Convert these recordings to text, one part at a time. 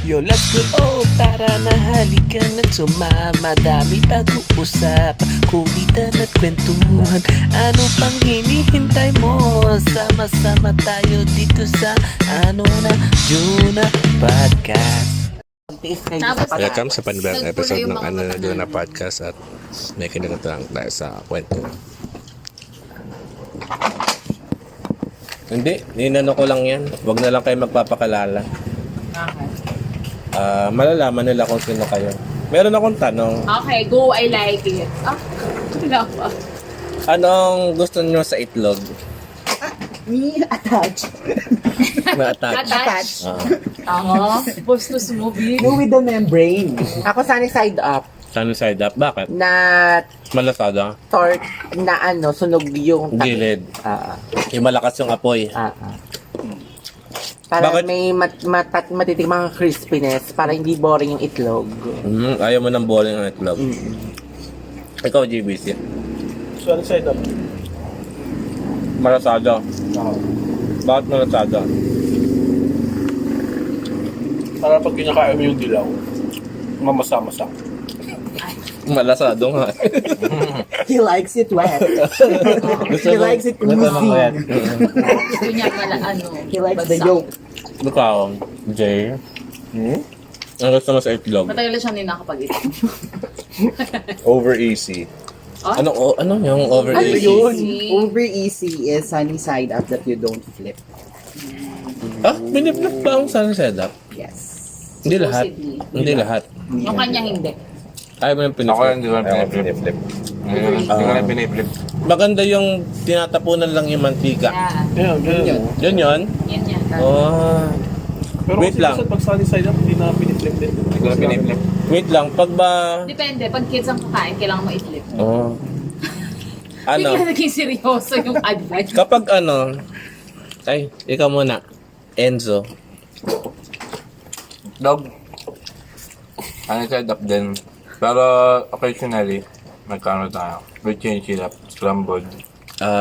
Yo, let's go, oh, tara na halikan at sumama. Dami pag-uusap, kulitan at kwentuhan. Ano pang hinihintay mo? Sama-sama tayo dito sa Juna Podcast. Welcome sa panibagong episode ng Juna Podcast at may kinagatulang tayo sa kwento. Hindi, ninano ko lang yan. Huwag na lang kayo magpapakalala. Malalaman nila kung sino kayo. Meron akong tanong. Okay, go. I like it. Wala pa. Anong gusto niyo sa itlog? Me, attach. Na-attach. Postus movie. Go with the membrane. Ako sunny side up. Sunny side up? Bakit? Na Malasada? torque na sunog yung Gilid. Yung malakas yung apoy. Para Bakit? may matitikmang crispiness para hindi boring yung itlog. Ayaw mo ng boring ang itlog. Ikaw, GBC. Sunny side up. Malasada. Bakit malasada? Para pag kinakain mo yung dilaw, mamasa-masa. Malasado nga. He likes it wet. Gusto He mo- likes it gusto mo oozy. wet. Gusto niya pala He likes the bagsak. yolk. Ikaw, Jay. Ang gusto mo sa itlog? Matagal na siyang ninakapag-ito. Over easy. Ano yung over Ano easy? yun? Easy. Over easy is sunny side up that you don't flip. Biniflip ba ang sunny side up? Yes. Hindi lahat. Supposedly. Hindi lahat. Yung kanya hindi. Ayaw mo yung Ako piniflip. hindi ko lang piniflip. Hindi ko lang piniflip. Maganda yung tinatapunan lang yung mantika. Yeah. Yan. Yun yun? Yan yan. Oh. Pero Wait kasi lang. pag sunny side up, hindi na piniflip din. Hindi ko lang piniflip. Wait lang. Pag ba... Depende. Pag kids ang kakain, kailangan mo i-flip. Oh. Ano? Bigla naging seryoso yung advice. Kapag ay, ikaw muna. Enzo. Dog. Ano side up din. Pero occasionally, magkano tayo. We change it up. Scrambled.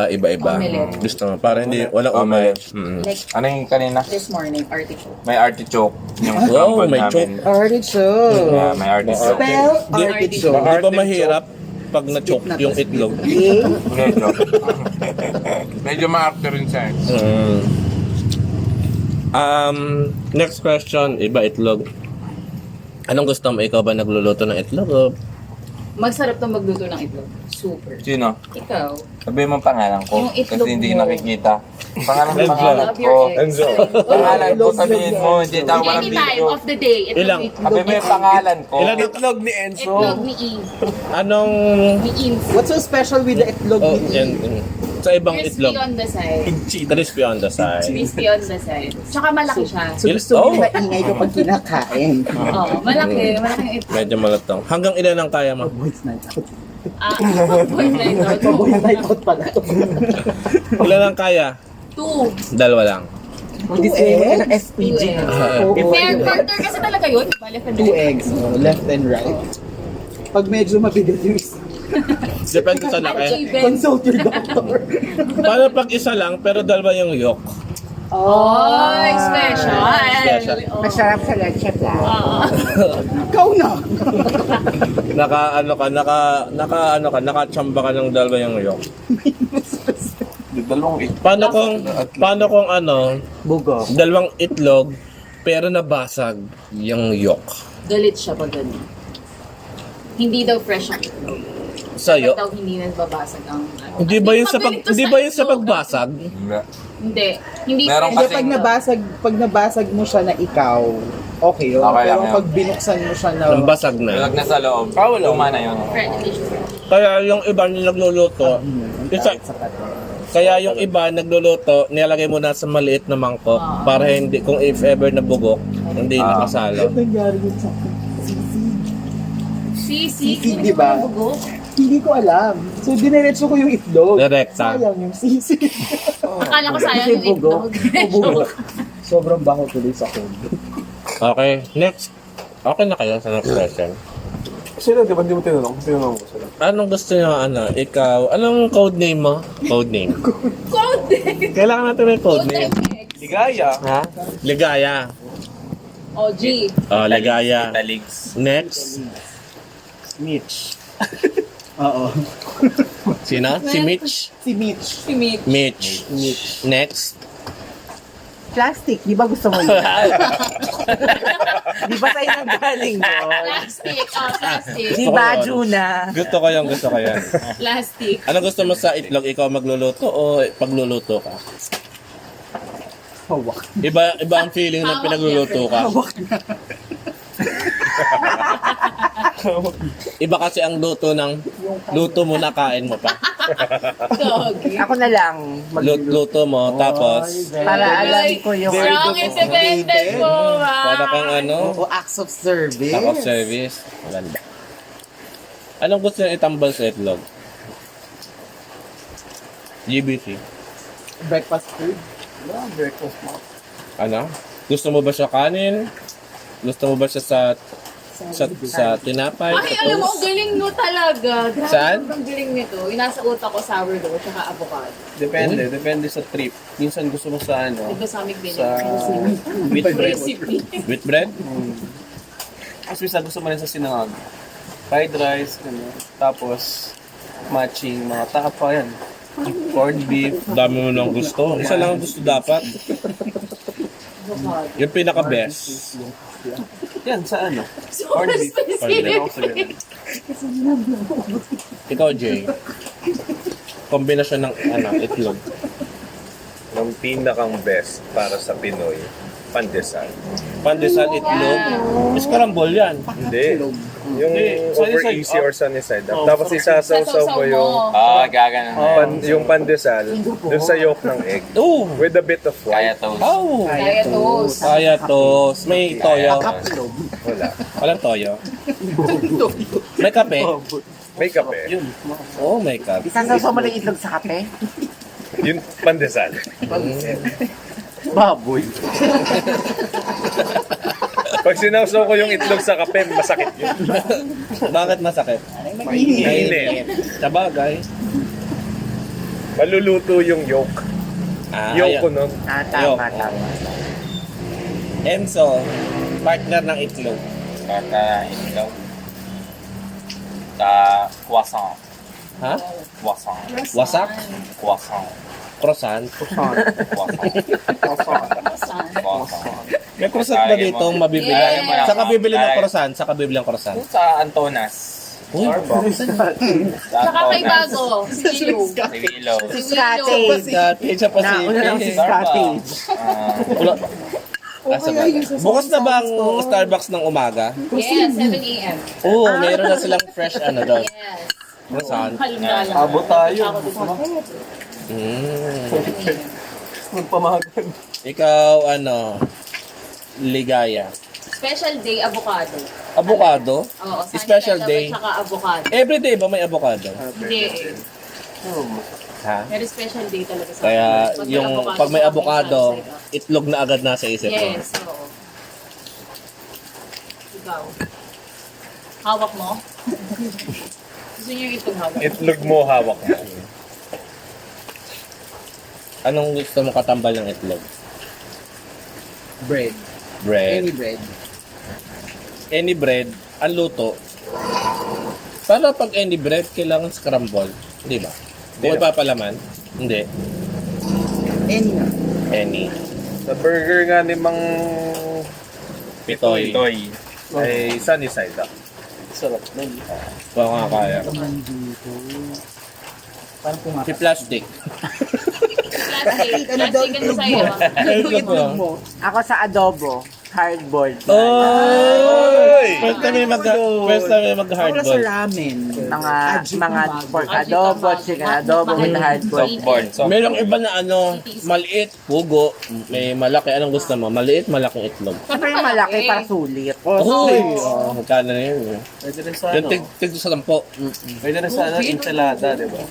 Iba-iba. Omelette. Gusto mo. Para hindi, walang omelette. Like Ano yung kanina? this morning, artichoke. May artichoke. Yung Wow, scrambled may namin. choke. Artichoke. Yeah, may artichoke. Spell Di artichoke. ba mahirap pag na-choke yung itlog? Medyo. Medyo ma-after rin siya. Next question, iba itlog. Anong gusto mo? Ikaw ba nagluluto ng itlog? O? Masarap to magluto ng itlog. Super. Sino? Ikaw. Sabihin mo pangalan ko. Yung itlog Kasi hindi mo. nakikita. Pangalan Enzo. Love your ex. Pangalan ko sabihin mo. Hindi daw walang Anytime video. of the day. Ilang? Sabi mo yung pangalan ko. Ilan Itlog ni Enzo. Itlog ni Eve. Anong... Ni Eve. What's so special with the itlog? Oh, ni yan. Sa ibang Crispy itlog. on the side. Crispy on the side. Crispy on the side. Tsaka malaki siya. So gusto mo maingay kapag kinakain. Oo, malaki. Malaki yung itlog. Medyo malatong. Hanggang ilan ang kaya mo? Boys night out. Boy na ito. Boys night out pala. Ilan ang kaya? 2. Dalawa lang. Hindi sila ng SPG. Fair partner kasi talaga yun. Bale, Two eggs. Left and right. Pag medyo mabigat yung isa, Depende sa laki. consult your doctor. Paano pag isa lang pero dalawa yung yolk? Oh, special. Special. Oh. Masarap sa leche plan. Oo. Ikaw na. Nakachamba ka ng dalawa yung yolk. Dalawang Paano kung Bugo. dalawang itlog pero nabasag yung yolk? Galit siya pag ganun. Hindi daw fresh ang itlog. Sa'yo? Dapat daw hindi nababasag ang ano. Hindi ba yun sa itlog. pagbasag? Hindi. Hindi Meron fresh. Hindi, pag nabasag mo siya na ikaw, okay yun. Okay lang Pero yun. pag binuksan mo siya na, Nang basag na. Ilag na sa loob. Luma na yun. Fresh. Hindi siya fresh. Kaya yung iba nagluluto, kaya yung iba nagluluto, nilalagay mo na sa maliit na mangkok para hindi, kung if ever nabugok, hindi nakasalo. nangyari yun sa akin. Sisig. Sisig, di ba? Bugok. Hindi ko alam. So, dinerecho ko yung itlog. Direkta. Sayang yung sisig. Akala ko sayang yung Bugo. itlog. Bugo. Sobrang baho tuloy sa cold. Okay, next. Okay na kayo sa next question. Sila, di ba hindi mo tinanong? Tinanong ko sila. Anong gusto nyo, ikaw, anong code name mo? Code name. Code. Kailangan natin may code Code name. name. Ligaya. Ha? Ligaya. O, G. Ligaya. Taligs. Next. Mitch. Oo. Sino? Si Mitch? Si Mitch. Si Mitch. Mitch. Next. Plastic, di ba gusto mo yun? Di ba sa'yo nang galing yun? Plastic. Oh, plastic. Di ba, Juna? Gusto ko yan. Plastic. Ano gusto mo sa itlog? Ikaw magluluto o pagluluto ka? Hawak. Iba ang feeling na Hawak pinagluluto ka. Iba kasi ang luto mo na kain mo pa. Doggy. Ako na lang. Luto mo, tapos Para alam ko yung Strong independent mo, ha? para kang ano, o acts of service. act of service. Maganda. Anong gusto nyo itambal sa itlog? GBC. Breakfast food. Wala, breakfast mo. Ano? Gusto mo ba siya kanin? Gusto mo ba siya sa tinapay? Ay, sa alam mo, toast? ang galing mo talaga. Grabe, Saan? ang galing nito. Yung nasa utak ko, sourdough, tsaka avocado. Depende sa trip. Minsan gusto mo sa ano, Ito sa aming binili. sa wheat bread. Recipe. With bread? Tapos minsan gusto mo rin sa sinangag. Fried rice, ano. Tapos, matching mga tapa yan. Corned beef. Dami mo nang gusto. Isa lang ang gusto dapat. Avocado. Yung pinaka-best. Yan, sa ano? Super Corned beef. specific. Ako sa ganun. Ikaw, Jay. Kombinasyon ng itlog. Ang pinakang best para sa Pinoy, pandesal. Pandesal, itlog. Scramble yan. Hindi. Yung Sunny over side easy up. or sunny side up. Tapos isasaw-saw mo yung, Gaganon. yung pandesal dun sa yolk ng egg Oh! with a bit of Kaya white. toast. Oh! Kaya toast. Kaya toast. May toyo. Wala. Walang toyo. May kape. May kape. Oh, may kape. Isasaw mo lang itlog sa kape? Yung pandesal. Baboy. Pag sinawsaw ko yung itlog sa kape, masakit yun. Bakit masakit? Mainit. Sabagay. Maluluto yung yolk. Yolk ko nun. Tama, tama. Enzo, partner ng itlog. Baka itlog. Croissant. Ha? Croissant. Wasak? Croissant. Croissant? Croissant. May croissant ba dito mabibili? Yes. Saka bibili ng croissant? Saka bibili ng croissant? Sa Antonas. Uy, Tsaka kay Bago. Si Lilu. Si Willow. Si Scotty. dati sa Nauna lang si Pacific. Scotty. Wala- Bukas na ba ang Starbucks ng umaga? Yes, 7 a.m. Oo, meron na silang fresh doon. Yes. Croissant. Halong-galang. Abo tayo. Magpamahagan. Ikaw, ligaya. Special day, avocado. Avocado? Oo, sunny Special side up day? at saka avocado. Everyday ba may avocado? Hindi. Ha? Very special day talaga sa Kaya akin. yung pag may avocado, itlog na agad nasa isip mo. Yes, oo. Ikaw. Hawak mo? Gusto niyo yung itong hawak? Itlog mo, hawak mo. Anong gusto mo katambal ng itlog? Bread. Bread. Any bread. Any bread, ang luto. Para pag any bread, kailangan scramble. Di ba? Kung ipapalaman, hindi. Any na. Any. Sa burger nga ni Mang Pitoy. Toy ay sunny side up. Sarap nun. Baka nga kaya. Parang pumakas. Si plastic. Plastic. Plastic ano sa'yo? Itlog mo. Ako sa adobo. Hardboiled. Oy! First time may Ako sa mag-hardball. ramen. Mga pork adobo, chicken adobo with hardboiled. Softboard. Merong iba na maliit, pugo, may malaki. Anong gusto mo? Maliit, malaking itlog. Siyempre yung malaki para sulit. Uy! Magkano na yun? Pwede rin sa Yung ano. tig sa 10. Pwede rin sa ano, enchilada, di ba?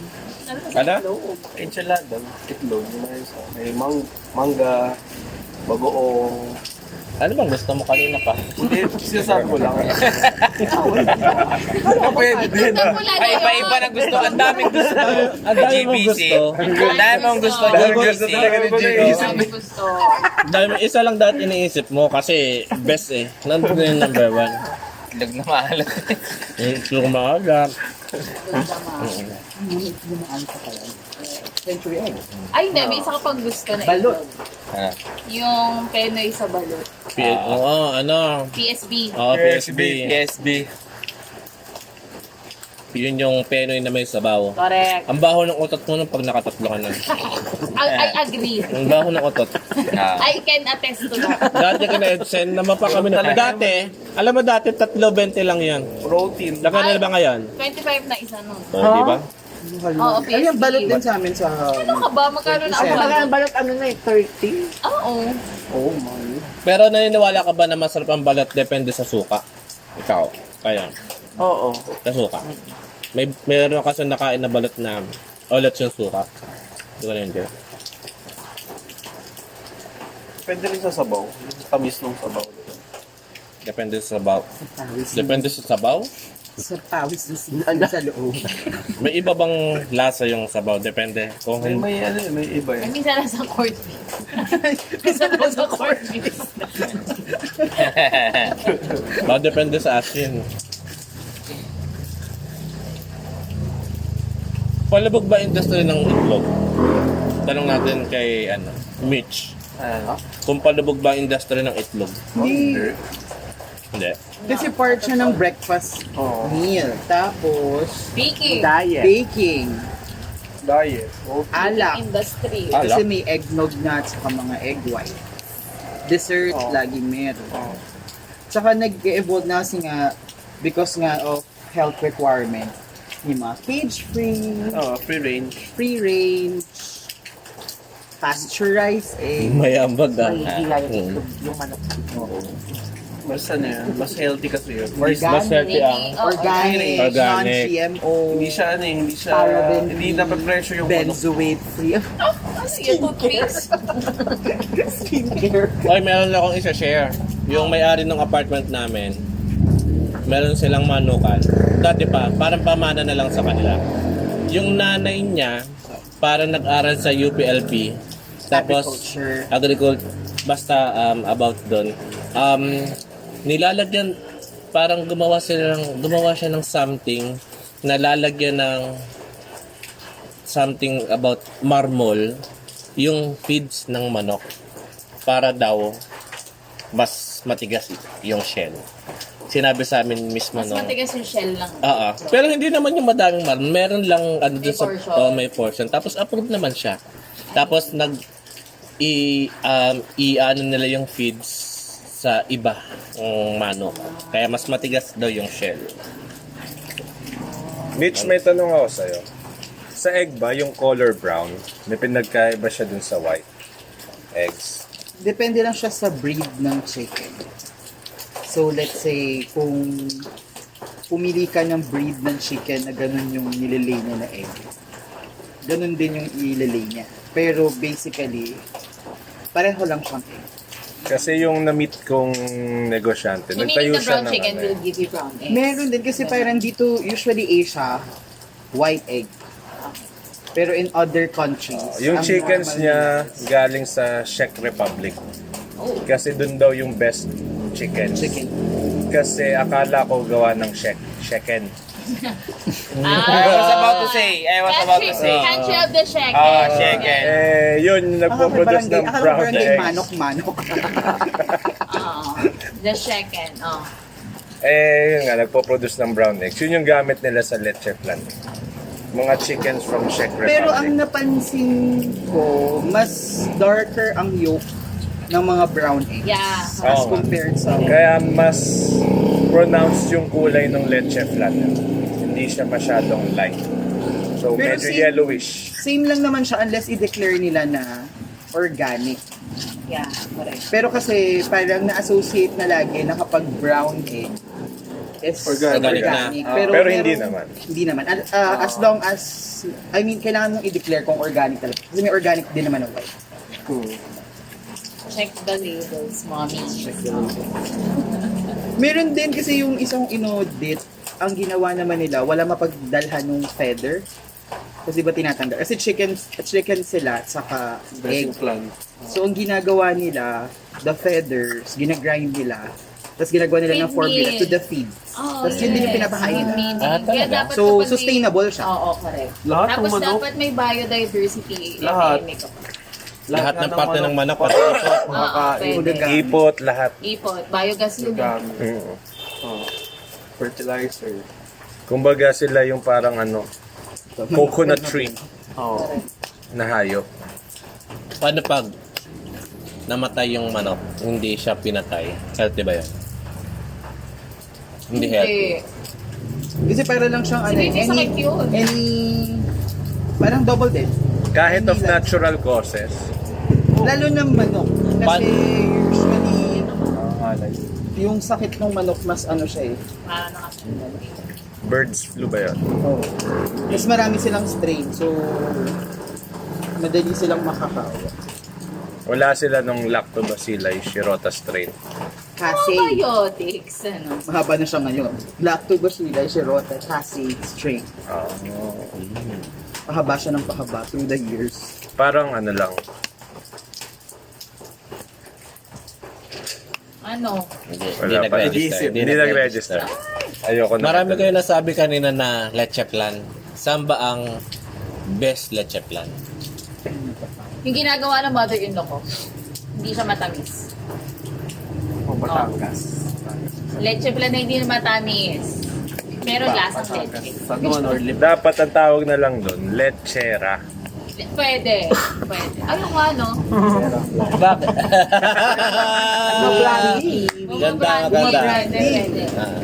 Ano? Enchilada, itlog. May mangga, bagoong. Ano bang gusto mo kanina pa? Hindi, sinasabi ko lang. Pwede din. Ay, iba-iba na gusto. Ang daming gusto. Ang dami mong GBC. gusto. Ang dami mong gusto. Dahil gusto GBC. talaga ni GBC. Sabi gusto. Dahil may isa lang dahil iniisip mo kasi best eh. Nandun na yung number 1. Ilag na maalat. Yung maaga. Century egg. Ay, hindi. May isa ka pang gusto na Balot. Ah. Yung Penoy sa balot. Oo, ano. PSB. Oo, PSB. PSB. Yun yung penoy na may sabaw. Correct. Ang baho ng utot mo nung pag nakatatlo ka na. I agree. Ang baho ng utot. Ah. I can attest to that. Dati ka na Edsen, naman pa kami na. Dati, alam mo dati 3.20 lang yan. Protein. Laka na ba ngayon? 25 na isa nun. Oh, di ba? Oo, Ay, yung PSB. balot din sa amin sa... Ano ka ba? Magkano na Ay, ang baka ang balot? balot ano na eh, 30. Oo. Oh my. Pero naniniwala ka ba na masarap ang balat depende sa suka? Ikaw. Kaya, Oo. sa suka. Meron kasi nakain na balat na ulit yung suka. Hindi ko na hindi. Pwede rin sa sabaw. Tamis ng sabaw. Depende sa sabaw. Depende sa sabaw? Sa pawis na sa loob. May iba bang lasa yung sabaw? Depende. Kung May ano, may iba Ay, eh. minsan lang sa court beef. Minsan lang sa court beef. depende sa asin. Palabog ba industry ng itlog? Tanong natin kay Mitch. Ano? Kung palabog ba industry ng itlog? Hindi. Hindi. Kasi part siya ng breakfast Oo. meal. Tapos, Baking. Diet. baking. Diet. Alak. Industry. Ah. Kasi Alak? may eggnog na at saka mga egg white. Dessert, Oo. laging meron. Oo. Tsaka nag-evolve na kasi nga, because nga of health requirement, yung mga cage-free, Free range. free range, pasteurized egg. May ambag May hila yung manok. Mas ano yan, mas healthy kasi yun. Mas healthy ang Organic, Organic. non-GMO, Hindi siya ano eh, hindi siya, paraben hindi nape-pressure yung manok. benzoate free. Ano yung toothpaste? Skincare. Oy, meron akong isa-share. Yung may-ari ng apartment namin, meron silang manukan. Dati pa, parang pamana na lang sa kanila. Yung nanay niya, parang nag-aral sa UPLB. Tapos, agriculture. Basta about doon. Nilalagyan, parang gumawa siya ng something na lalagyan ng something about marmol yung feeds ng manok para daw mas matigas yung shell. Sinabi sa amin mismo Mas matigas yung shell lang. Oo. Pero hindi naman yung madaming marmol. Meron lang ano May dun sa portion. may portion. Tapos approved naman siya. Tapos ano nila yung feeds sa iba ng manok. Kaya mas matigas daw yung shell. Mitch, may tanong ako sa'yo. Sa egg ba, yung color brown, may pinagkaiba siya dun sa white eggs? Depende lang siya sa breed ng chicken. So let's say, kung pumili ka ng breed ng chicken na ganun yung nililay niya na egg, ganun din yung ililay niya. Pero basically, pareho lang siyang egg. Kasi yung na-meet kong negosyante, So, meaning nagtayo the siya brown ng chicken ano, will give you brown eggs? Meron din kasi parang dito, usually Asia, white egg. Pero in other countries, yung ang chickens normal niya nila, galing sa Czech Republic. Oh. Kasi dun daw yung best chickens. chicken. Kasi akala ko gawa ng Czechien. I was about to say. Country of the shekel. chicken. Yun, yung nagpo-produce ng Akala ko brown barangay eggs. manok-manok. The shekel. Yun nga, nagpo-produce ng brown eggs. Yun yung gamit nila sa leche plan. Mga chickens from Czech Republic. Pero ang napansin ko, mas darker ang yolk ng mga brown eggs. Yeah. As Oo nga. compared sa... Kaya mas pronounced yung kulay ng leche flan. Hindi siya masyadong light. So, Pero medyo same- yellowish. Same lang naman siya unless i-declare nila na organic. Yeah, correct. Pero kasi parang na-associate na lagi na kapag brown egg is Organic na. Pero hindi naman. Hindi naman. As long as, I mean, kailangan mong i-declare kung organic talaga. Kasi may organic din naman ng white. Check the labels, mommy. Meron din kasi yung isang inaudit, ang ginawa naman nila, wala mapagdalhan ng feather. Tapos di ba tinatanggal? Kasi chicken sila at saka Dressing egg. plan. So ang ginagawa nila, the feathers, ginagrind nila. Tapos ginagawa nila ng Feed formula meal. to the feed. Oh, Tapos yun din yung pinapakain nila. Feed Ah, meal. Kaya talaga? dapat So, kapag may- sustainable siya. Oo, correct. Lahat ng Tapos manok. dapat may biodiversity. Lahat. May makeup. Lahat ng parte ng manok, pati makakain. pwede. Ipot, lahat. Ipot, biogas yun. Gamit. Mm. Fertilizer. Kumbaga sila yung parang ano, coconut tree Oo. na hayop. Paano pag namatay yung manok, hindi siya pinatay? Healthy ba yun? Hindi healthy. Kasi para lang siyang ano, Hindi sakit yun. parang double dead. Kahit of natural causes. Lalo ng manok. Kasi usually, Alay. yung sakit ng manok mas ano siya eh. Para nakasandal. Birds flu ba yun? Oh. Mas marami silang strain. So, madali silang makakawa. Wala sila nung Lactobacillus Shirota strain. Kasi, Probiotics, ano. mahaba na siya ngayon. Lactobacillus shirota casei strain. Pahaba siya ng pahaba through the years. Parang ano lang, Ano? Hindi, Wala pa. nag-register. hindi nag-register. Ayoko na. Marami kayo nasabi kanina na leche plan. Saan ba ang best leche plan? Yung ginagawa ng mother-in-law ko, hindi siya matamis. O Batangas. Leche plan na hindi matamis. Meron lasang leche. Saguan or lip. Dapat ang tawag na lang doon, lechera. Pwede. Pwede. Ayun nga, no? Bakit? Mga Ganda, brandy, ganda. Pwede. Ah,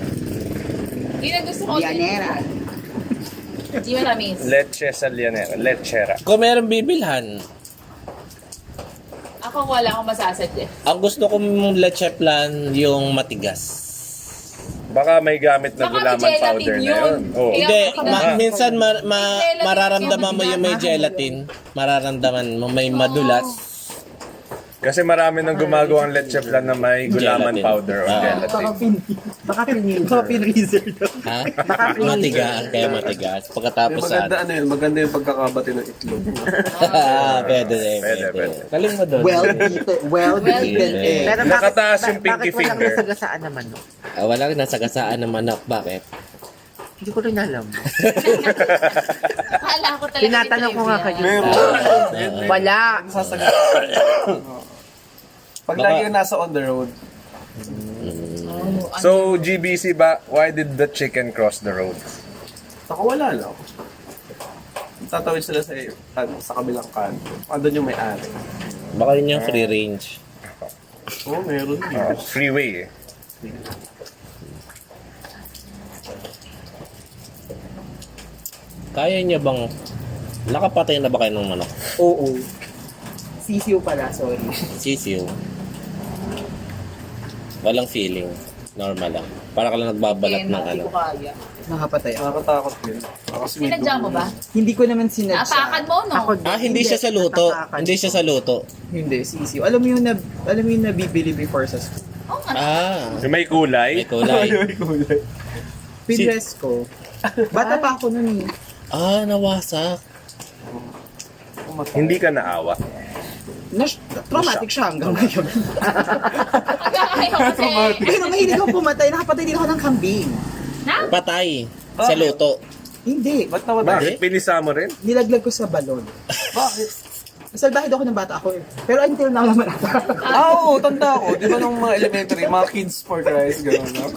Yun ang gusto ko. Dianera. Hindi matamis. Leche salianera, lechera. kung meron bibilhan, Ako wala akong masasadya. ang gusto kong leche plan yung matigas. Baka may gamit na Baka gulaman may gelatin powder na yun. yun. Oh. Kaya- Hindi, matigas. minsan Gelatin mararamdaman mo yung yung may gelatin. Mararamdaman mo may madulas. Kasi marami nang gumagawang leche plan na may gulaman Gelatin. powder o Ah. gelatin. Baka pinreaser daw. Ha? Matigas, kaya matigas. Pagkatapos Maganda ano yun, maganda yung pagkakabati ng itlog. pwede rin. Pwede, Pwede. pwede. Kaling mo doon. Well-beaten Eh. egg. Nakataas yung pinky finger. nasagasaan naman, no? Wala rin nasagasaan ng manok. Bakit? Hindi ko rin alam. Akala ko talaga. Tinatanong ko nga kayo. Meron. Wala. Sasagat. Pag Baka- lagi yung nasa on the road. So, GBC ba, why did the chicken cross the road? Ako wala lang. Tatawid sila sa kabilang kanto. Andun yung may-ari. Baka yun yung free range. Oo, meron din. Freeway eh. Kaya niya bang... Nakapatay na ba kayo ng manok? Oo. Sisiw pala, sorry. Sisiw. Walang feeling. Normal lang. Para ka lang nagbabalat ng ano. Hindi ko kaya. Nakapatay ako. Nakakatakot din. Kasi may Sinadya mo ba? Hindi ko naman sinadya. Naapakan mo, no? Ako din. Ah, hindi siya sa luto. Hindi siya sa luto. Hindi, sisiw. Alam mo yung nabibili before sa school. Oo nga. Ah, Yung may kulay. may kulay. Pinrest ko. Bata pa ako nun eh. Ah, nawasak. Hindi ka naawa. Traumatic siya hanggang ngayon. Kaya kasi. Pero mahilig ako pumatay. Nakapatay din ako ng kambing. Na? Patay. Sa luto. Hindi. Ba't naman? Bakit? Pinisa mo rin? Nilaglag ko sa balon. Bakit? Salbahid ako ng bata ako eh. Pero until now naman ako. Oo, tanda ko. Di ba nung mga elementary, mga kids for Christ, gano'n. No?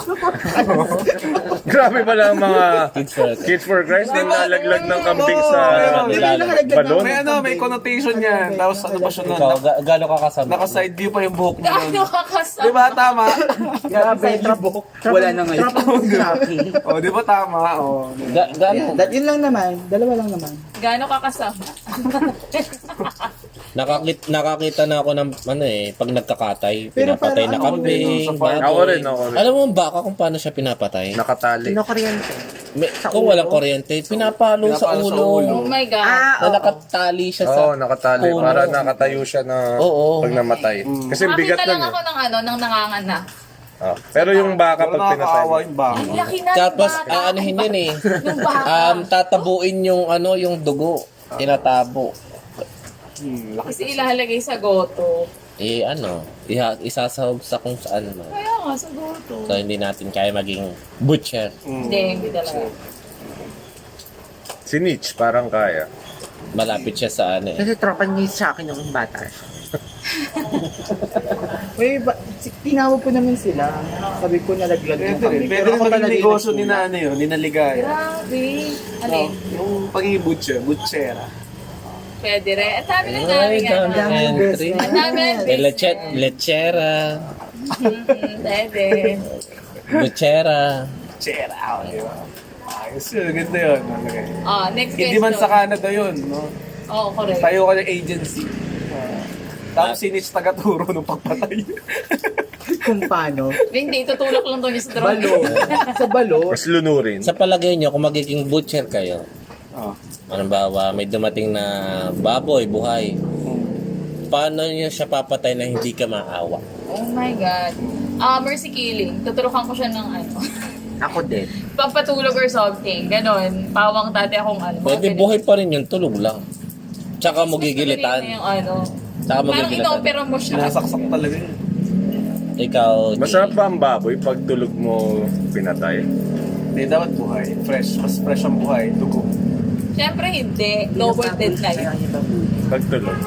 Grabe pala ang mga Kids for Kids for Christ na nalaglag ng kambing sa Oo, Di ba yung nakalaglag balon. May may connotation yan. Tapos ano ba siya nun? Ikaw, gano'n ka kasama? Naka-side view pa yung buhok mo nun. Gano'n kakasama? Di ba tama? Grabe, wala na ngayon. O, di ba tama? O. Gano'n? Yun lang naman. Dalawa lang naman. Gano'n kakasama? Nakakita na ako ng ano pag nagkakatay, Pero pinapatay na parang kambing, sa farm. baboy. Ako rin. Alam mo ang baka kung paano siya pinapatay? Nakatali. Kinukuryente. Kung walang kuryente, pinapalo sa Pinapalo sa ulo. ulo. Oh my God. Na nakatali siya sa... Oo, nakatali. puno. Para nakatayo siya na Oo. pag namatay. Kasi bigat Nakita lang nun ako eh. ng nangangana. Pero yung baka Pero pag pinatay nakakaawa mo, yung baka. Ang laki na Tapos, ng baka. aanihin yun eh. Yung baka. Tatabuin yung yung dugo. Tinatabo. Laki. Kasi ilalagay sa goto. Isasahog sa kung saan. Kaya nga, sa goto. So, hindi natin kaya maging butcher. Hindi talaga. si Nietzsche parang kaya. Malapit siya sa ano eh. Kasi tropa niya sa akin yung bata siya. Tinawag ko naman sila. Sabi ko nalaglag yung Pwede rin. kami. Pwede Pero rin ako maging talaga yung negosyo ni nagsulat. na ano yun, ni Naligaya. Grabe. Alin? Yung pagiging butchera. Pwede rin. Ang dami na Ay, namin dami ano. entry. Ang dami na Lechera. Pwede. Butchera. Butchera, di ba? Ayos yun, ganda yun. Next question. Hindi man sa Canada yun, no? Oo, correct. Tayo ka ng agency. Tapos si Nietzsche taga-turo nung pagpatay. Kung paano. Hindi, tutulak lang daw niya sa drone. Balo. Sa balo. Mas lunurin. Sa palagay nyo, kung magiging butcher kayo, Oh. halimbawa, may dumating na baboy, buhay, paano nyo siya papatay na hindi ka maawa? Oh my God. Mercy killing. Tuturukan ko siya ng ano. Ako din. Pampatulog or something. Ganon. Pawang tate akong ano. Pwede buhay pa rin yun, tulog lang. Tsaka mo Mas gigilitan. madali na yung ano. Tsaka mo Parang gigilitan. ino-opera mo siya. Sinasaksak talaga yun. Ikaw, Masarap ba ang baboy pag tulog mo pinatay? Hindi, dapat buhay. Fresh. Mas fresh ang buhay. Dugo. Siyempre hindi. Lower dead na yun. Pag tulog.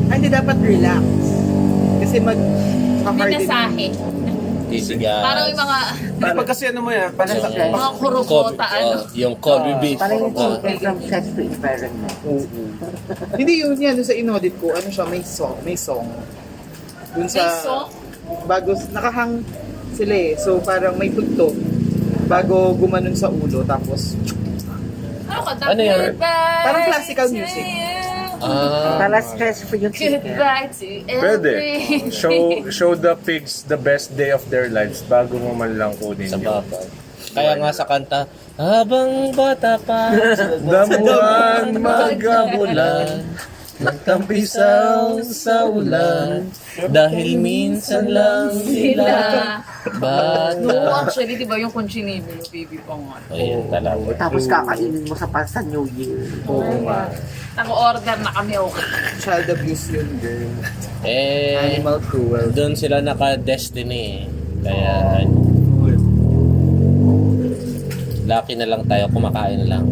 Ay, hindi dapat relax. Kasi Minasahe. tisigas. Parang yung mga Hindi, pag kasi ano mo yan, parang sa mga kurukota ano. Yung Kobe beef. Parang yung Oh. chicken from Shakespeare experiment. Hindi yun yan. Doon sa inaudit ko, ano siya, may song. Doon sa... May song? Bago, nakahang sila eh. So parang may tugtog. Bago gumanon sa ulo. Tapos, Ano ka? Ano yan? Goodbye Parang classical to music. you. Para stress-free yung chicken. Goodbye to Pwede. every... Show the pigs the best day of their lives bago mo man lang kunin Sa yun. baba. Kaya nga sa kanta, habang bata pa, Damuhan magabulan, nagtampisaw sa ulan, dahil minsan lang sila No, bata. actually, di ba yung kunchinilo, yung baby pa nga. Ayun talaga. Tapos kakainin mo sa pasta New Year. Nag-order na kami, okay. child abuse yun, girl. Eh, Animal cruelty. doon sila naka-destiny. Kaya, lucky na lang tayo, kumakain lang.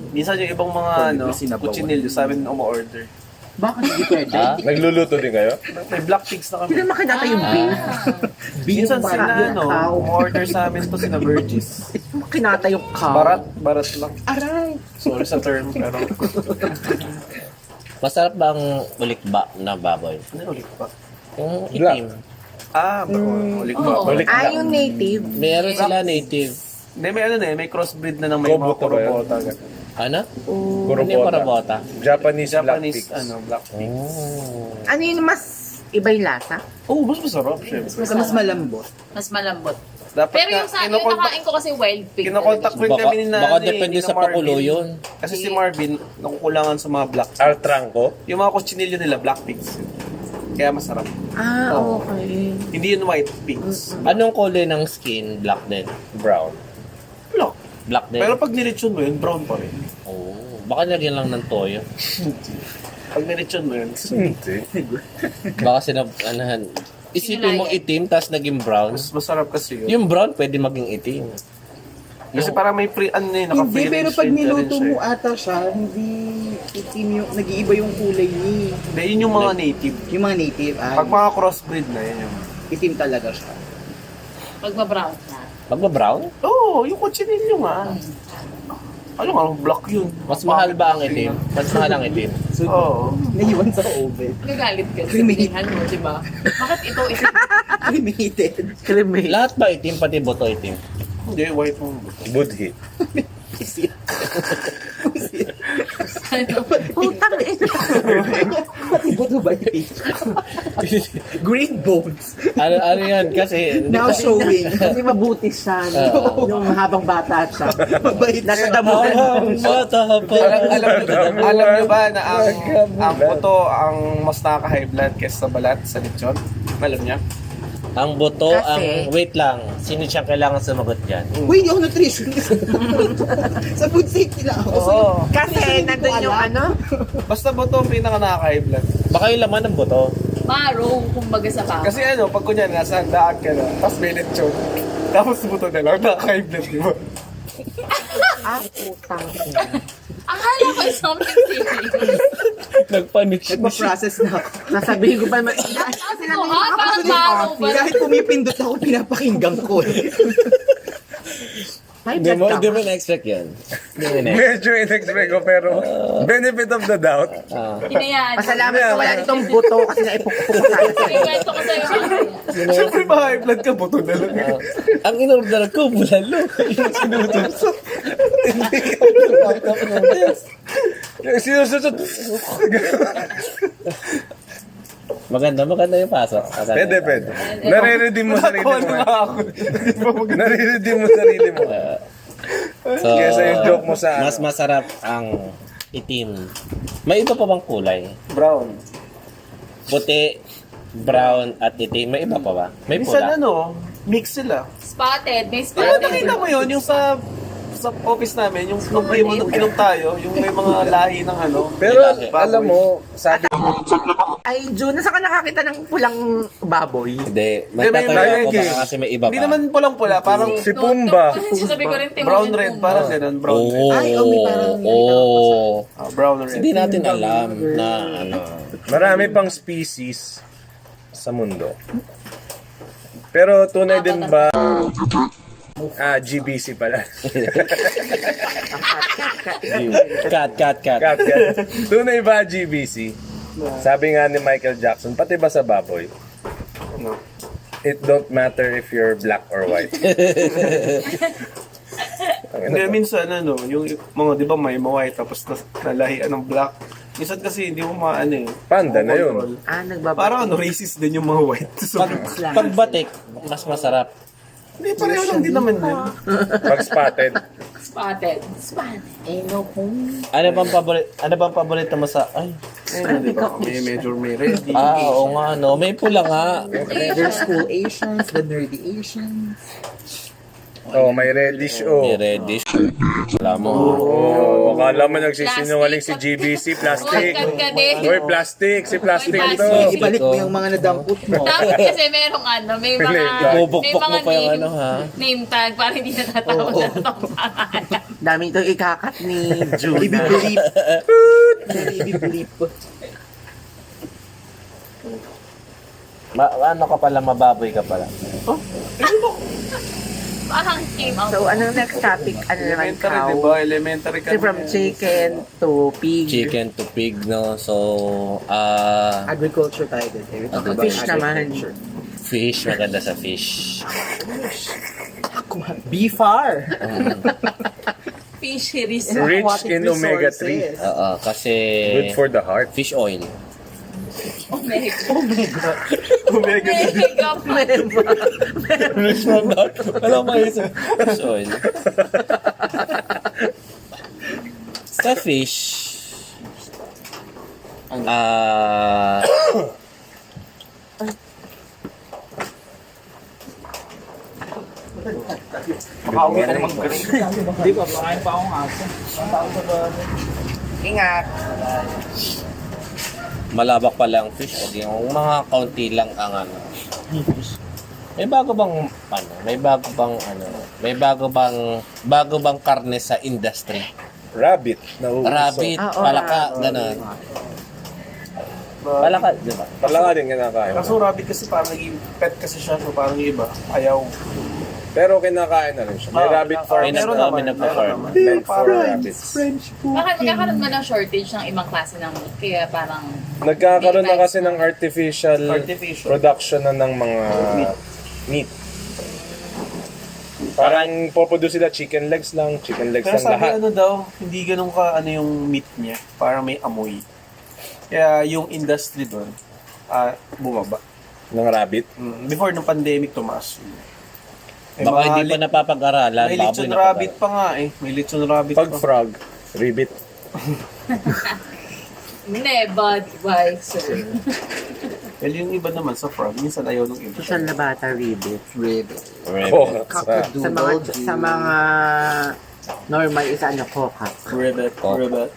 Minsan yung ibang mga ano, kutsinilyo, sabi nung umorder. Bakit hindi pwede? Ha? Nagluluto din kayo? May black pigs na Hindi kami. naman kinata yung beef. Minsan Yung sila barat, ano, cow. umorder sa amin to sina Burgess. Kinata yung cow. Barat lang. Aray. Sorry sa term, pero Masarap ba ang ulikba na baboy? ano ulit pa? Yung itim. Ulit pa. Oo. Balik Ah, na. yung native. Meron sila native. Hindi, may ano na eh, may crossbreed na ng may mga Robota ba yun? kurobota. Ano? Puro Ano yung bota. parabota? Japanese black Japanese, pigs. ano, black pigs. Oh. Ano yung mas iba yung lasa? Oo, mas masarap, syempre. Mas malambot. Mas malambot. Dapat Pero yung sa yung nakain ko kasi wild pig. kinokontak rin Baka, kami ni Nani. baka depende ni sa Marvin. pakulo yun. Kasi si Marvin, nakukulangan sa mga black pigs. Altranco? Yung mga kutsinilyo nila, black pigs. Kaya masarap. Ah, Oo. okay. Hindi yun white pigs. Anong kulay ng skin? Black din. Brown. Black. Black din. Pero pag nilitsyon mo yun, brown pa rin. Oh, baka lagyan lang ng toyo. Pag nilitsyon mo yun, Hindi. Baka anahan. Isipin mo itim, tapos naging brown. mas masarap kasi yun. Yung brown, pwede maging itim. Kasi parang may free, ano yun, Hindi, naka-free pero range pag rin niluto siya mo eh. ata siya, hindi itim yung, nag-iiba yung kulay niya. Hindi, yun yung mga native. Yung mga native, Pag mga crossbreed na, yun yung... itim talaga siya. Pag ma-brown na. Magba-brown? Oo, yung kutsinilyo nga. Ano nga, black yun. Mas mahal ba ang itim? Mas mahal ang itim. Oo. Naiwan sa oven. Nagalit ka sa Cremated. pilihan mo, di ba? Bakit ito? Cremated. Cremate. Lahat ba itim, pati boto itim? Hindi, white mo. Budhi. Putang ina. Pati buto ba yun? Green bones. Ano yan? Kasi, Now showing. Kasi mabuti siya. Nung habang bata siya. Mabait Nasa siya. damuhan. Alam niyo ba na ang buto ang mas nakaka-high blood kaysa sa balat sa lechon? Alam niya? ang buto, Kasi- wait lang, sino siya kailangan sumagot dyan? Uy, hindi ako nutritionist. Sa food safety lang ako. So, Oo. Kasi nandun yung ano? Basta buto ang pinaka nakaka-high blood. Baka yung laman ng buto. Maro, kumbaga sa tao. Kasi ano, pag kunya nasa daan ka na, tapos may lechon, tapos buto na lang, nakaka-high blood, di ba? Putang. Akala ko something serious. Nagpanik siya. nagpa-process na ako. Nasabihin ko pa. Ako, parang maro ba? Kahit pumipindot ako, pinapakinggan ko. Hindi mo na-expect yan. Hindi mo na Medyo in-expect ko pero benefit of the doubt. Hinayaan. Pasalamat ko wala itong buto kasi naipukpuk ko sana sa iyo. Kwento ko sa'yo. Siyempre, ma-high blood ka, buto na lang. Ang in-order ko, bulalo. Yung sinutusok. Sinususot. Maganda yung pasok. Pwede. Nare-redeem mo sarili mo. Nare-redeem mo sarili mo. So, Kesa yung joke mo sa mas masarap ang itim. May iba pa bang kulay? Brown. Puti, brown, at itim. May iba pa ba? May Minsan pula? ano, mix sila. Spotted. May Diba spotted. nakita mo yun, yung sa office namin, yung nung inom tayo, yung may mga lahi ng ano. Pero baboy. alam mo, sabi Ay, June, nasa ka nakakita ng pulang baboy? Hindi. May Nagtatayo ako cake. baka kasi may iba pa. Hindi naman pulang-pula, parang si Pumba. Sabi ko rin, brown red, parang ganun, brown red. Oo. Ay, may parang Oo. Brown red. Hindi natin alam na ano. Marami pang species sa mundo. Pero tunay din ba GBC pala. Cut. Kat. Tunay ba GBC? Sabi nga ni Michael Jackson, pati ba sa baboy? No. It don't matter if you're black or white. Hindi, minsan ano, yung mga, di ba may maway tapos nalahian ng black. Minsan kasi hindi mo maano eh. Panda na yun. control. Nagbaba. Parang ano, racist din yung mga white. So, Pagbatik, mas masarap. hindi, pareho lang din naman yun. Pag spotted. Spotted. Ano bang paborito mo sa... Ay. Ayun, di ba? May medyo may red. Oo nga, no. May pula nga. There's cool Asians, the nerdy Asians. Oh, may reddish May oh. reddish. Alam mo. Oh, akala mo nagsisinungaling si GBC, plastic. Huwag ka din. Hoy, plastic. Si plastic Hoy, to. plastic. Ibalik mo yung mga nadampot mo. Tapos kasi merong ano, may mga Bubukbok mo pa yung name, ano, ha? name tag para hindi natatawag na itong pangalan. Dami itong ikakat ni June. Ibiblip. Ibiblip. Ano ka pala, mababoy ka pala. Parang came out. So, anong next topic? Ano naman, Elementary, cow? di ba? Elementary Kasi from chicken to pig. Chicken to pig, no? So, Agriculture tayo din. We talk about Fish naman. agriculture. fish, maganda sa fish. Beefar. Fisheries. Rich Aquatic in omega-3. resources. Kasi... Good for the heart. Fish oil. Omega. Omega. Omega pa. Rich from that. Alam mo yun. Fish oil. Sa fish, Ingat. malabak pa lang fish. Yung mga kaunti lang ang ano. May bago bang karne sa industry? Rabbit. Nauuso. Rabbit, palaka, gano'n. Palaka, di ba? Palaka din kinakain. Kaso rabbit kasi parang naging pet kasi siya, so parang yung iba, ayaw. Pero kinakain na rin siya. May rabbit farm. May nagpa-farm. Meant for rabbits. Bakit magkakaroon ba ng shortage ng ibang klase ng meat? Kaya parang Nagkakaroon na kasi ng artificial Artificial. production na ng mga meat. Parang poproduce sila chicken legs lang Pero lang sabi lahat. ano daw, hindi ganun ka ano yung meat niya. Parang may amoy. Kaya yung industry doon, bumaba. Ng rabbit. Before ng pandemic, tumaas. May Baka mga hindi pa napapag-aralan. May baboy lechon na rabbit pa nga eh. May lechon rabbit Pag pa. frog, ribbit. Hindi, Budweiser. Well, yung iba naman sa frog, minsan ayaw nung iba. Social na bata, ribbit. Ribbit. Rabbit. Oh, Kakadoodle. Sa mga normal is ano, coca. Ribbit, Oh. ribbit,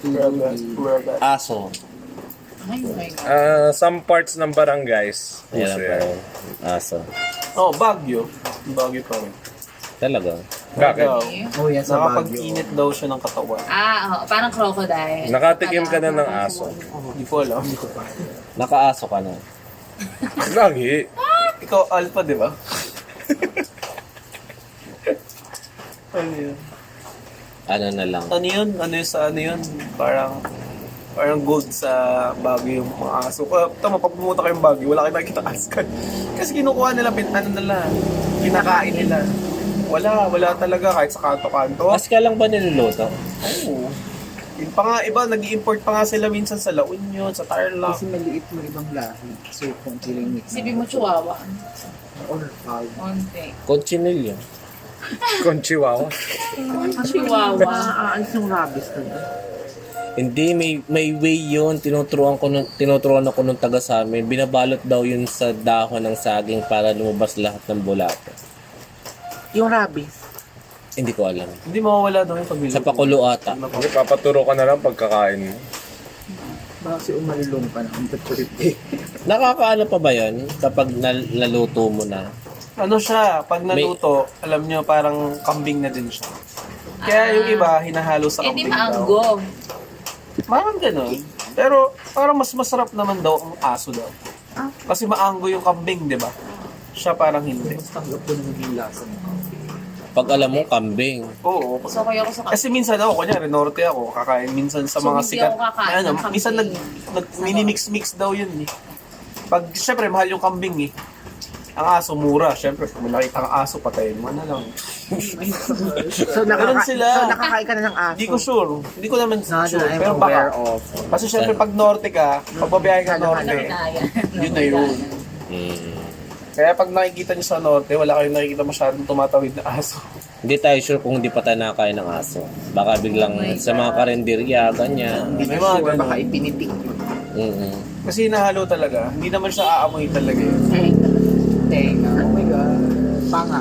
ribbit, ribbit. Aso. Ay, my God. some parts ng barangays. Ayan uso pa yan. rin. Aso. Oh, Baguio. Baguio pa rin. Talaga. Bakit? Daw, Oh, yan sa Baguio. nakapag-init daw siya ng katawan. Parang crocodile. Nakatikim ka na ng aso. Hindi ko alam. Hindi ko pa. Nakaaso ka na. Lagi. Ikaw, alpha, di ba? Ano yun? Ano na lang. Ano yun? Ano yun sa ano yun? Parang gold sa Baguio yung mga aso. Tama, pag pumunta kayong Baguio, wala kayong makikita askan. Kasi kinukuha nila, ano nila, kinakain nila. Wala talaga kahit sa kanto-kanto. Mas ka lang ba niluluto? Oo. Yun pa nga, iba, nag-i-import pa nga sila minsan sa La Union, sa Tarlac. Kasi maliit mo ibang lahi. So, kung sila yung mix. Sibi mo chihuahua. Or pag. Konti. Conchinillo. Conchihuahua. Chihuahua. Aalis yung rabbit na. Hindi, may way yun. Tinuturuan ako nung taga sa amin. Binabalot daw yun sa dahon ng saging para lumabas lahat ng bulato. Yung rabbit. Hindi ko alam. Hindi mawawala daw yung pag Sa pakulo ata. Hindi, papaturo ka na lang pagkakain mo. Baka kasi umalulong pa na ang paturite. Nakakaano pa ba yun kapag naluto mo na? Ano siya, pag naluto, alam nyo, parang kambing na din siya. Kaya yung iba, hinahalo sa Eh di kambing daw. maanggo. Parang ganun. Pero parang mas masarap naman daw ang aso daw. Kasi maanggo yung kambing, di ba? Siya parang hindi. Mas tanggap ko na maging lasa ng coffee. Pag alam mo, kambing. Oo. So kaya ako sa Kasi minsan ako, kunyari, norte ako, kakain minsan sa So, mga hindi sikat. ako kakain ng kambing. Minsan minimix-mix daw yun eh. Pag, syempre, mahal yung kambing eh. Ang aso, mura. Syempre, kung nakita ang aso, patayin mo na lang. So, Ganun sila. nakakain ka na ng aso. Hindi ko sure. Hindi ko naman No, sure. I'm Pero aware baka. of. Kasi syempre, pag norte ka, pag babiyahe ka norte, yun na yun. Kaya pag nakikita nyo sa norte, wala kayong nakikita masyadong tumatawid na aso. Hindi tayo sure kung hindi pa tayo nakakain ng aso. Baka biglang sa mga karinderya, ganyan. May Hindi mga sure, ganun. baka ipinitik. Kasi hinahalo talaga. Hindi naman siya aamoy talaga yun. Tenga. Oh my God. Panga.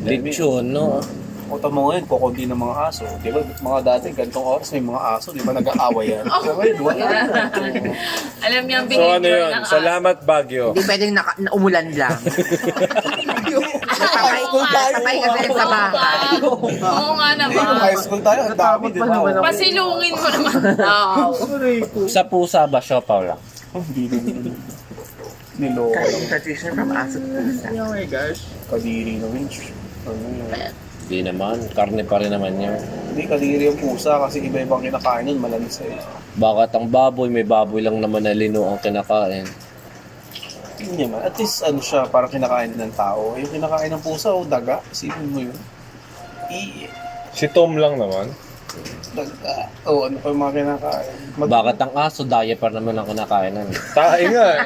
Lechon, no? Kuta mo ngayon, kukunti ng mga aso. Di ba, mga dati, gantong oras may mga aso, di ba, nag-aaway yan. So ngayon, wala. Alam niyo ang So ano behavior yun? ng aso. Salamat Baguio. Hindi pwedeng umulan lang. Napapay ka rin sa bahay. Oo nga Hindi, nung naman. high school tayo, ang dami, di ba? Pasilungin mo naman. Wow. Sa pusa ba siya, Paula? Hindi naman. Niloko lang. Kain tradition from aso to pusa. Oh my gosh. Kadiri naman. Ano yun? Hindi naman. Karne pa rin naman yun. Hindi, kadiri yung pusa kasi iba-ibang kinakain nun, malalis eh. Bakit ang baboy, may baboy lang naman na lino ang kinakain. Hindi naman. At least, ano siya, parang kinakain ng tao. Yung kinakain ng pusa, o daga, isipin mo yun. Si Tom lang naman. Daga. O, ano pa yung mga kinakain? Bakit ang aso, diaper naman ang kinakain nun? Tae nga eh.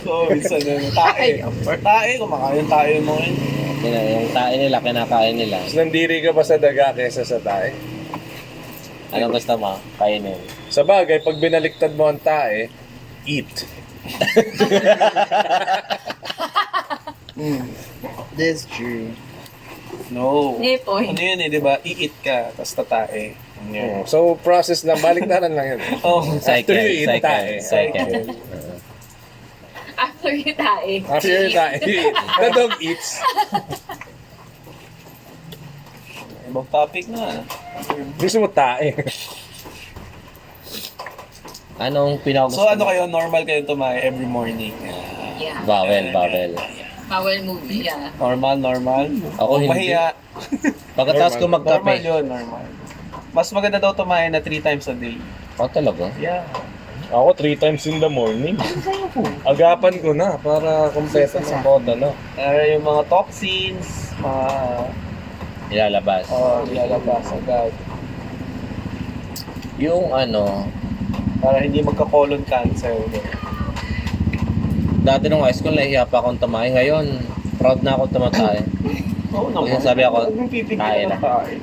Oo, minsan yun. Tae. Tae, kumakain tayo mo yun. Yung tae nila, kinakain nila. Mas nandiri ka pa sa daga kesa sa tae. Anong gusto mo? Kainin. Sa bagay, pag binaliktad mo ang tae, eat. That's true. No. May point. Ano yun eh, di ba? I-eat ka, tapos tatae. Ano yun? So, process lang. Baliktaran lang yun. Oh, After you eat, tae. Cycle. After you tae. After you tae, the dog eats. ibang topic na. Gusto mo tae. Anong pinagusto So ano mo? kayo, normal kayo tumae every morning? Yeah. Bawel. Bawal movie, yeah. Normal? Ako hindi. Mahiya. Pagkatapos ko Normal magkape. yun, normal. Mas maganda daw tumae na 3 times a day. Oh, talaga? Yeah. Ako 3 times in the morning. Agapan ko na para kompleto ng koda na. Yung mga toxins, mga Ilalabas. nilalabas agad. Yung ano, Para hindi magka-colon cancer. dati nung high school, nahihiya pa akong tumae. Ngayon, proud na ako tumatay. Oo naman. Kasi sabi ako, Huwag mong pipigil tayo ng na. tayo.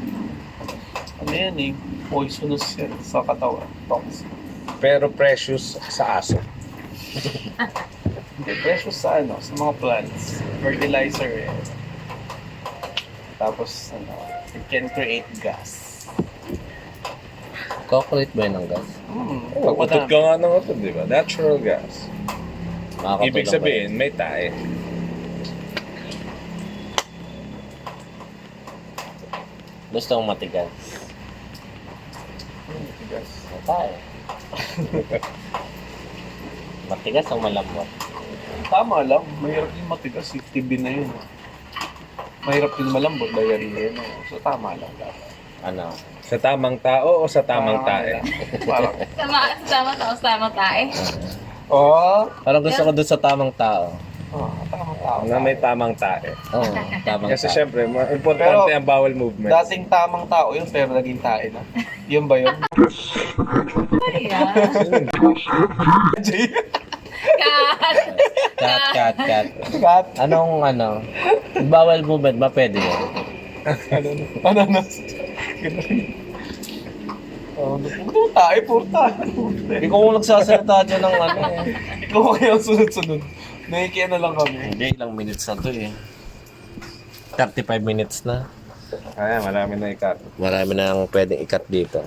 Ano yan eh? Poisonous yan sa katawan. Toxic. Pero precious sa aso. Hindi, precious sa ano, sa mga plants. Fertilizer eh. Tapos, ano, it can create gas. Chocolate ba yun ng gas? Utot ka nga ng utot, di ba? Natural gas. Makakatulong Ibig ba sabihin, may tae. yun? Gusto kong matigas. Gas. Tayo. Matigas o malambot? Tama lang. Mahirap din matigas. TB na yun. Mahirap din malambot. Diarrhea yun. So, tama lang. Ano? Sa tamang tao o sa tamang tae? Parang, Tama tao, tama tayo. Parang gusto ko dun sa tamang tao. tamang tao. Na may tamang tae. Oo, tamang Kasi tao. syempre, importante Pero, ang bowel movement. Dating tamang tao yun, pero naging tae na. Yun ba yun? Ano yan? Kat! Cat. Kat? Anong ano? Bawal movement ba pwede yun? Ano? Puro tae, puro tae. Ikaw kung nagsasalita dyan ng ano eh. Ikaw kaya ang sunod-sunod. Nakikiano lang kami. Hindi, ilang minutes na to eh. 35 minutes na. Kaya marami na ikat. Marami na ang pwedeng ikat dito.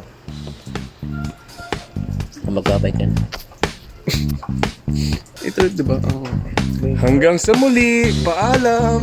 Magbabay ka na. Ito, di ba? Hanggang sa muli, paalam!